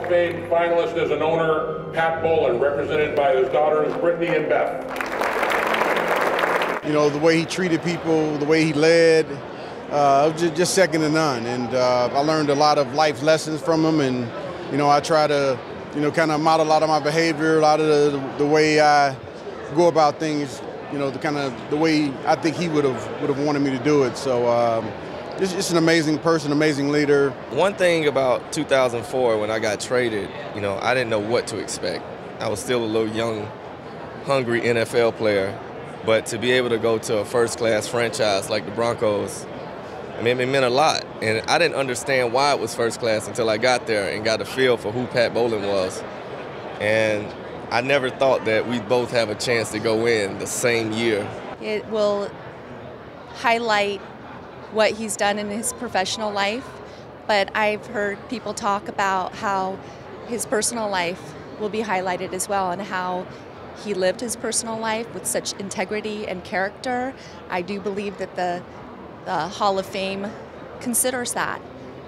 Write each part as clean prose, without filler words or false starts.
of Fame finalist is an owner, Pat Bowlen, represented by his daughters, Brittany and Beth. You know, the way he treated people, the way he led, just second to none. And I learned a lot of life lessons from him, and, you know, I try to, you know, kind of model a lot of my behavior, a lot of the way I go about things, you know, the way I think he would have wanted me to do it. So just an amazing person, amazing leader. One thing about 2004 when I got traded, you know, I didn't know what to expect. I was still a little young, hungry NFL player, but to be able to go to a first-class franchise like the Broncos, I mean, it meant a lot. And I didn't understand why it was first class until I got there and got a feel for who Pat Bowlen was. And I never thought that we'd both have a chance to go in the same year. It will highlight what he's done in his professional life, but I've heard people talk about how his personal life will be highlighted as well, and how he lived his personal life with such integrity and character. I do believe that the Hall of Fame considers that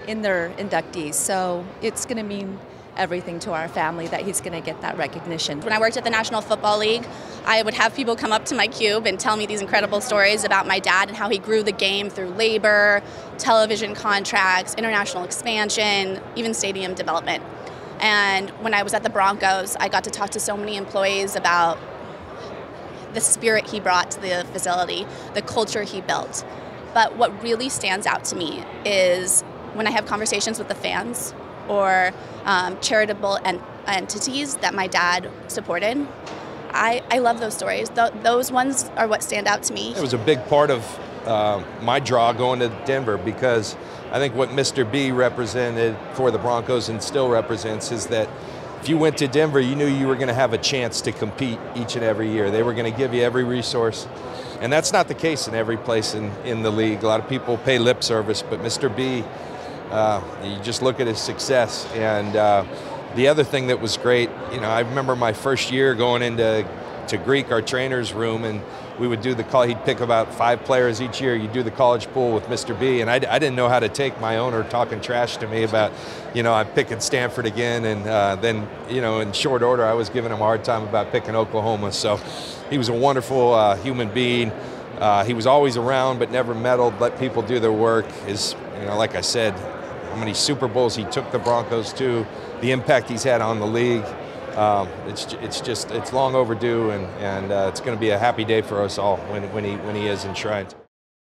in their inductees, so it's going to mean everything to our family that he's going to get that recognition. When I worked at the National Football League, I would have people come up to my cube and tell me these incredible stories about my dad and how he grew the game through labor, television contracts, international expansion, even stadium development. And when I was at the Broncos, I got to talk to so many employees about the spirit he brought to the facility, the culture he built. But what really stands out to me is when I have conversations with the fans or charitable entities that my dad supported. I love those stories. Those ones are what stand out to me. It was a big part of my draw going to Denver, because I think what Mr. B represented for the Broncos and still represents is that if you went to Denver, you knew you were going to have a chance to compete each and every year. They were going to give you every resource. And that's not the case in every place in the league. A lot of people pay lip service, but Mr. B, you just look at his success. And the other thing that was great, you know, I remember my first year going into Greek, our trainer's room, and we would do the call. He'd pick about 5 players each year. You'd do the college pool with Mr. B, and I didn't know how to take my owner talking trash to me about, you know, I'm picking Stanford again, and then, you know, in short order, I was giving him a hard time about picking Oklahoma. So he was a wonderful human being. He was always around, but never meddled, let people do their work. His, you know, like I said, how many Super Bowls he took the Broncos to, the impact he's had on the league. It's long overdue, and it's going to be a happy day for us all when he is enshrined.